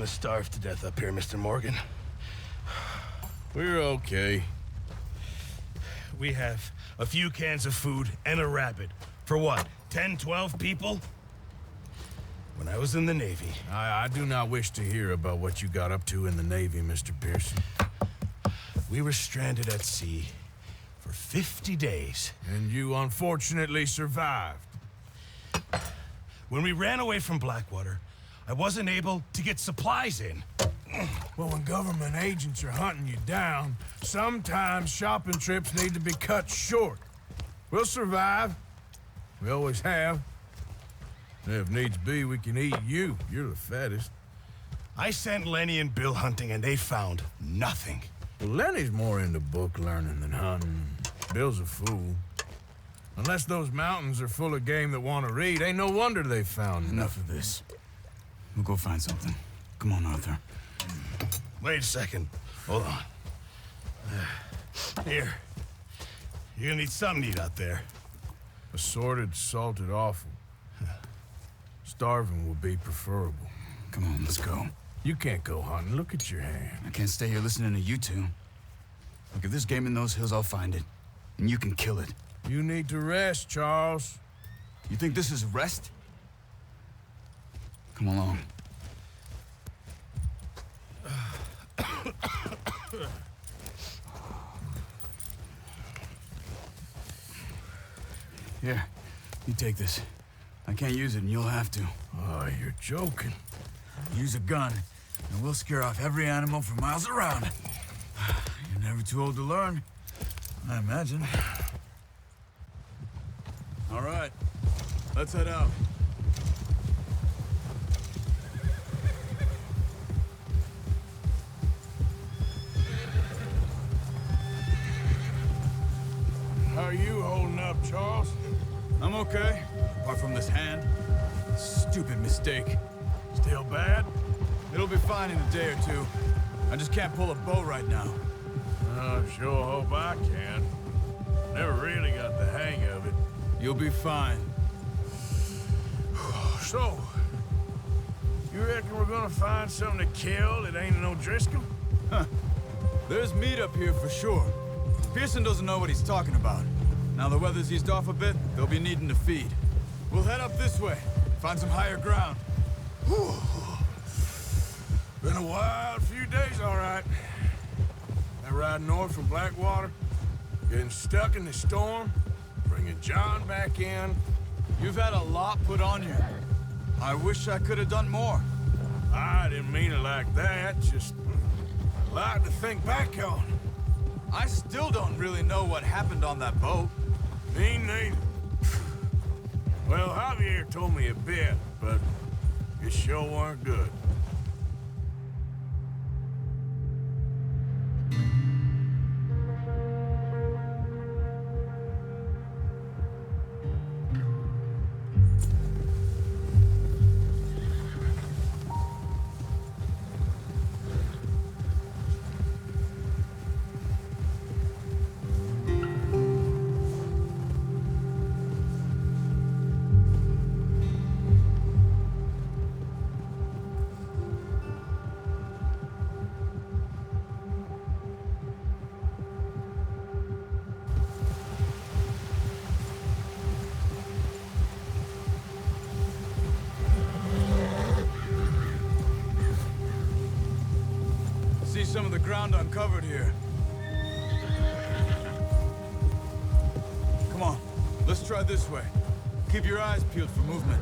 to starve to death up here, Mr. Morgan. We're okay. We have a few cans of food and a rabbit. For what, 10, 12 people? When I was in the Navy... I do not wish to hear about what you got up to in the Navy, Mr. Pearson. We were stranded at sea for 50 days. And you unfortunately survived. When we ran away from Blackwater, I wasn't able to get supplies in. Well, when government agents are hunting you down, sometimes shopping trips need to be cut short. We'll survive. We always have. If needs be, we can eat you. You're the fattest. I sent Lenny and Bill hunting, and they found nothing. Well, Lenny's more into book learning than hunting. Bill's a fool. Unless those mountains are full of game that want to read, ain't no wonder they found Enough of this. We'll go find something. Come on, Arthur. Wait a second. Hold on. Here. You're gonna need something to eat out there. Assorted, salted offal. Starving would be preferable. Come on, let's go. You can't go hunting. Look at your hand. I can't stay here listening to you two. Look, if there's game in those hills, I'll find it. And you can kill it. You need to rest, Charles. You think this is rest? Come along. Here, you take this. I can't use it, and you'll have to. Oh, you're joking. Use a gun, and we'll scare off every animal for miles around. You're never too old to learn, I imagine. All right, let's head out. How are you holding up, Charles? I'm okay, apart from this hand. Stupid mistake. Still bad? It'll be fine in a day or two. I just can't pull a bow right now. I sure hope I can. Never really got the hang of it. You'll be fine. So, you reckon we're gonna find something to kill that ain't no Driscoll? Huh. There's meat up here for sure. Pearson doesn't know what he's talking about. Now the weather's eased off a bit, they'll be needing to feed. We'll head up this way, find some higher ground. Whew. Been a wild few days, all right. That ride north from Blackwater, getting stuck in the storm, bringing John back in. You've had a lot put on you. I wish I could have done more. I didn't mean it like that, just a lot to think back on. I still don't really know what happened on that boat. Me neither. Well, Javier told me a bit, but it sure weren't good. See some of the ground uncovered here. Come on, let's try this way. Keep your eyes peeled for movement.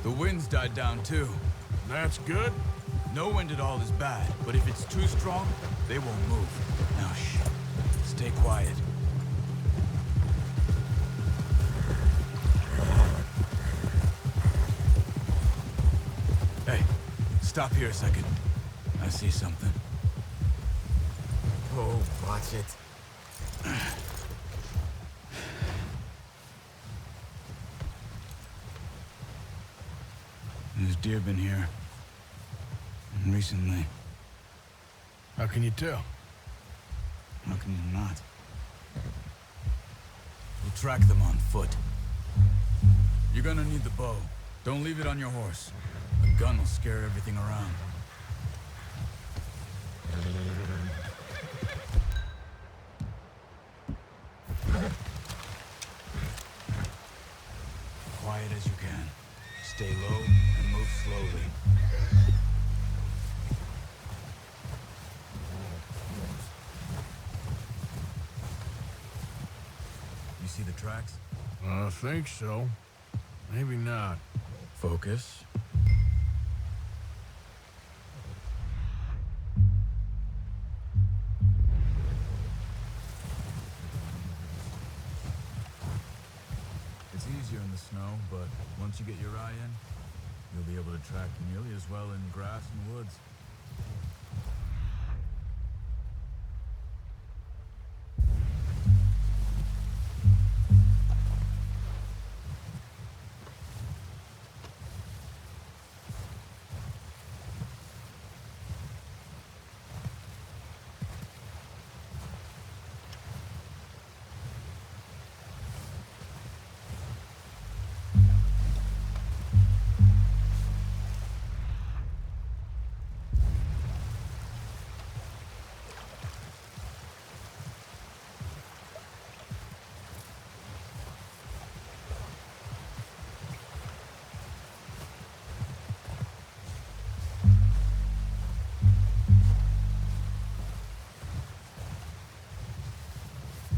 The wind's died down too. That's good. No wind at all is bad, but if it's too strong, they won't move. Now shh, stay quiet. Hey, stop here a second. I see something. Oh, watch it. There's deer been here. Recently. How can you tell? How can you not? We'll track them on foot. You're gonna need the bow. Don't leave it on your horse. The gun will scare everything around. Quiet as you can. Stay low and move slowly. You see the tracks? I think so. Maybe not. Focus. It's easier in the snow, but once you get your eye in, you'll be able to track nearly as well in grass and woods.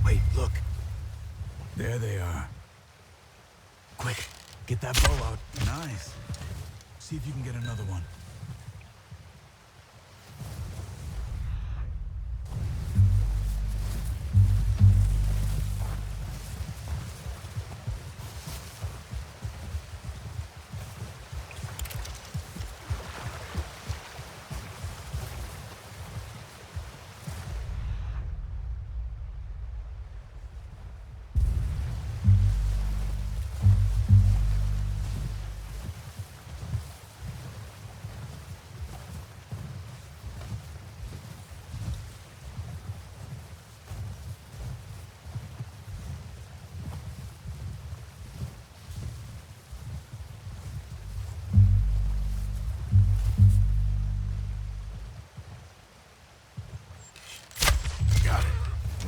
Wait, look. There they are. Quick, get that bow out. Nice. See if you can get another one.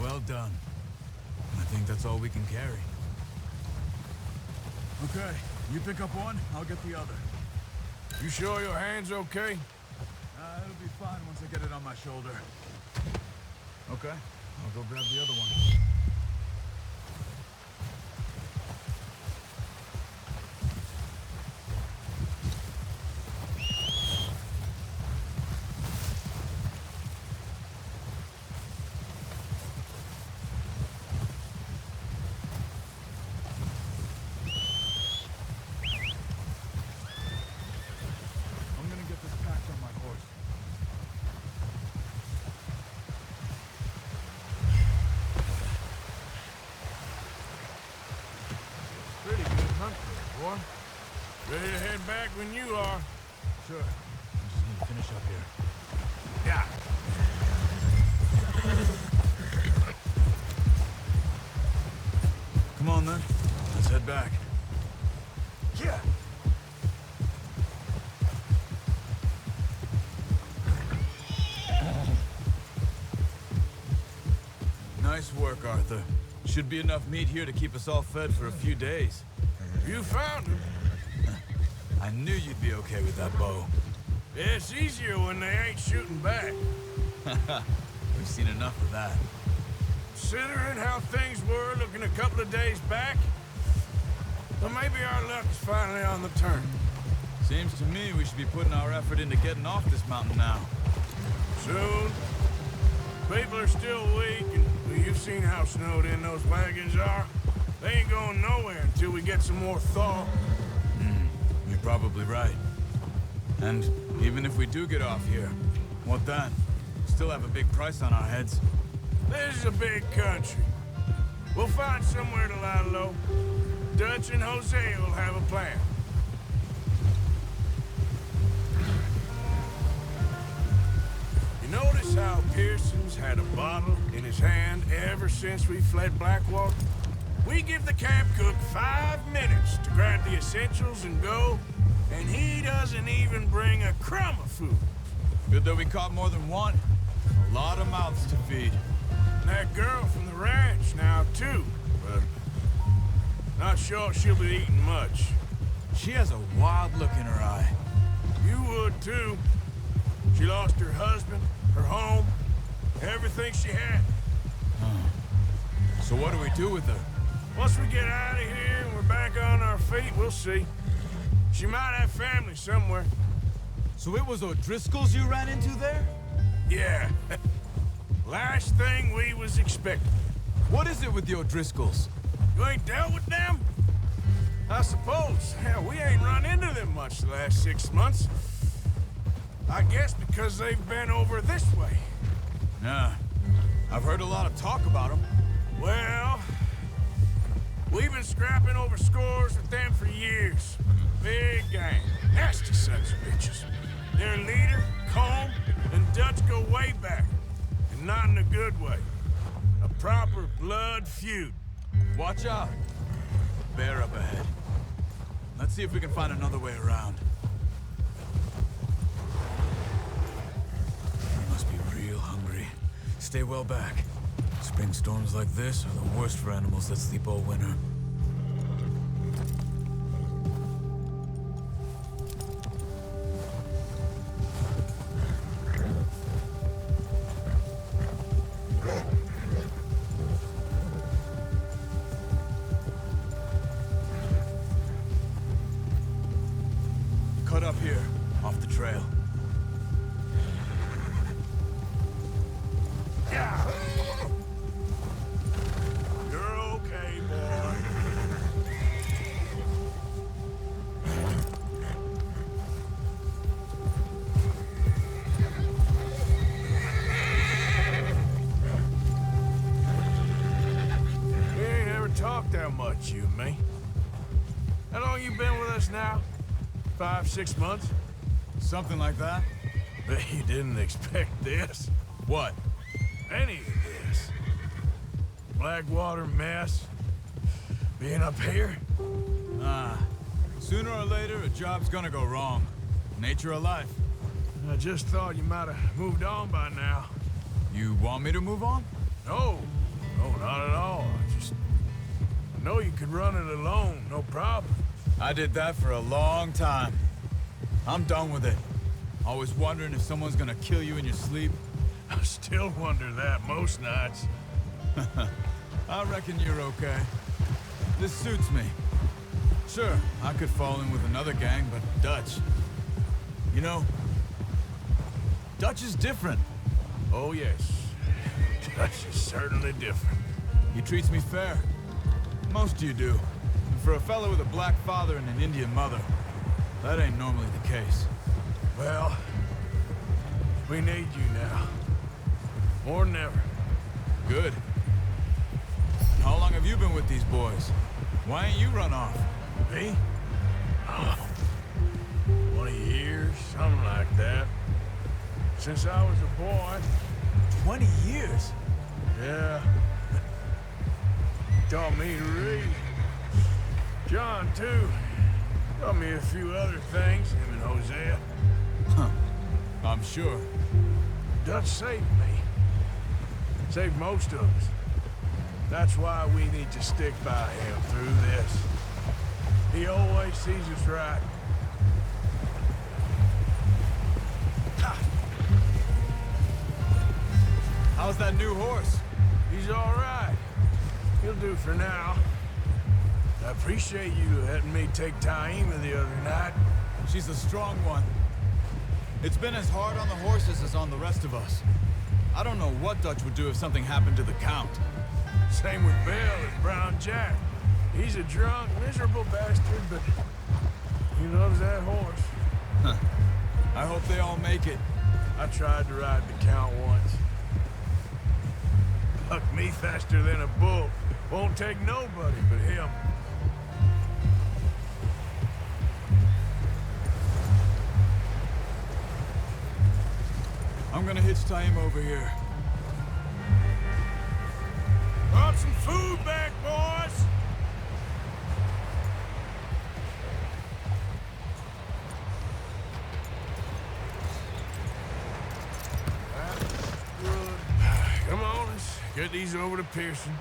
Well done. I think that's all we can carry. Okay, you pick up one, I'll get the other. You sure your hand's okay? It'll be fine once I get it on my shoulder. Okay, I'll go grab the other one. Pretty good hunt there, boy. Ready to head back when you are. Sure. I just need to finish up here. Yeah. Come on then. Let's head back. Yeah. Nice work, Arthur. Should be enough meat here to keep us all fed for a few days. You found him. I knew you'd be okay with that bow. Yeah, it's easier when they ain't shooting back. We've seen enough of that. Considering how things were looking a couple of days back, well, maybe our luck's finally on the turn. Seems to me we should be putting our effort into getting off this mountain now. Soon. People are still weak, and well, you've seen how snowed in those wagons are. They ain't going nowhere until we get some more thaw. You're probably right. And even if we do get off here, what then? Still have a big price on our heads. This is a big country. We'll find somewhere to lie low. Dutch and Jose will have a plan. You notice how Pearson's had a bottle in his hand ever since we fled Blackwater? We give the camp cook 5 minutes to grab the essentials and go, and he doesn't even bring a crumb of food. Good that we caught more than one. A lot of mouths to feed. And that girl from the ranch now, too, but not sure she'll be eating much. She has a wild look in her eye. You would, too. She lost her husband, her home, everything she had. So what do we do with her? Once we get out of here and we're back on our feet, we'll see. She might have family somewhere. So it was O'Driscoll's you ran into there? Yeah. Last thing we was expecting. What is it with the O'Driscolls? You ain't dealt with them? I suppose. Hell, we ain't run into them much the last 6 months. I guess because they've been over this way. Nah. I've heard a lot of talk about them. Well, we've been scrapping over scores with them for years. Big gang. Nasty sons of bitches. Their leader, Combe, and Dutch go way back. And not in a good way. A proper blood feud. Watch out. Bear up ahead. Let's see if we can find another way around. You must be real hungry. Stay well back. Spring storms like this are the worst for animals that sleep all winter. Cut up here, off the trail. Yeah. You're okay, boy. We ain't ever talked that much, you and me. How long you been with us now? 5, 6 months? Something like that? Bet you didn't expect this. What? Any of this. Blackwater mess. Being up here. Ah. Sooner or later, a job's gonna go wrong. Nature of life. I just thought you might have moved on by now. You want me to move on? No. No, not at all. I know you could run it alone, no problem. I did that for a long time. I'm done with it. Always wondering if someone's gonna kill you in your sleep. I still wonder that most nights. I reckon you're okay. This suits me. Sure, I could fall in with another gang, but Dutch... You know, Dutch is different. Oh, yes. Dutch is certainly different. He treats me fair. Most of you do. And for a fellow with a black father and an Indian mother, that ain't normally the case. Well, we need you now. More than ever. Good. How long have you been with these boys? Why ain't you run off? Me? Oh, 20 years, something like that. Since I was a boy. 20 years? Yeah. Taught me to read. John, too. Taught me a few other things, him and Hosea. Huh. I'm sure. Dutch saved me. Saved most of us. That's why we need to stick by him through this. He always sees us right. How's that new horse? He's all right. He'll do for now. I appreciate you letting me take Taima the other night. She's a strong one. It's been as hard on the horses as on the rest of us. I don't know what Dutch would do if something happened to the Count. Same with Bill and Brown Jack. He's a drunk, miserable bastard, but he loves that horse. Huh. I hope they all make it. I tried to ride the Count once. Bucked me faster than a bull. Won't take nobody but him. I'm gonna hitch Taima over here. Brought some food back, boys! Get these over to Pearson.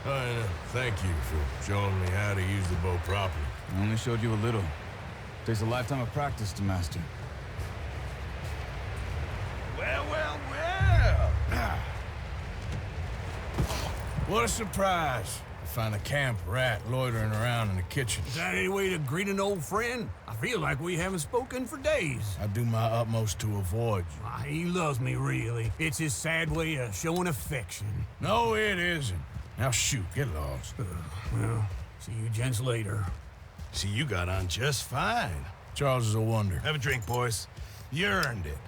And thank you for showing me how to use the bow properly. I only showed you a little. Takes a lifetime of practice to master. Well. What a surprise. To find a camp rat loitering around in the kitchen. Is that any way to greet an old friend? I feel like we haven't spoken for days. I do my utmost to avoid you. Why, he loves me, really. It's his sad way of showing affection. No, it isn't. Now shoot, get lost. Well, see you gents later. See, you got on just fine. Charles is a wonder. Have a drink, boys. You earned it.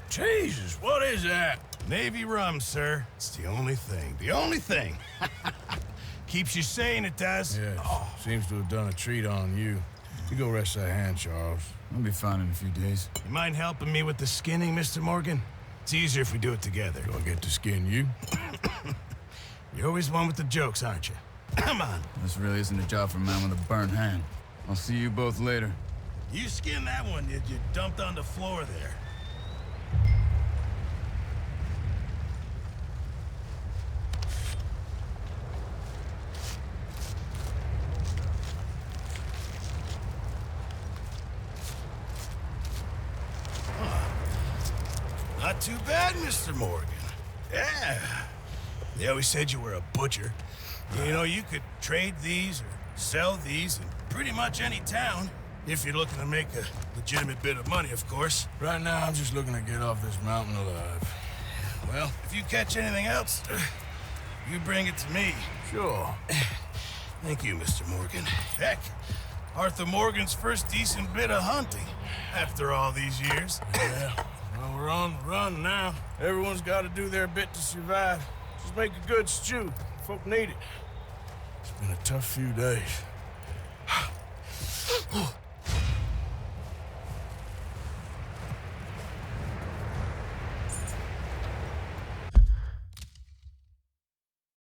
Jesus, what is that? Navy rum, sir. It's the only thing. The only thing. Keeps you sane, it does. Yes, seems to have done a treat on you. You go rest that hand, Charles. I'll be fine in a few days. You mind helping me with the skinning, Mr. Morgan? It's easier if we do it together. Do I get to skin you? You're always one with the jokes, aren't you? Come on. This really isn't a job for a man with a burnt hand. I'll see you both later. You skinned that one you dumped on the floor there. Not too bad, Mr. Morgan. Yeah. They always said you were a butcher. You know, you could trade these or sell these in pretty much any town. If you're looking to make a legitimate bit of money, of course. Right now, I'm just looking to get off this mountain alive. Well, if you catch anything else, you bring it to me. Sure. Thank you, Mr. Morgan. Heck, Arthur Morgan's first decent bit of hunting after all these years. Yeah. Well, we're on the run now. Everyone's got to do their bit to survive. Just make a good stew. Folk need it. It's been a tough few days.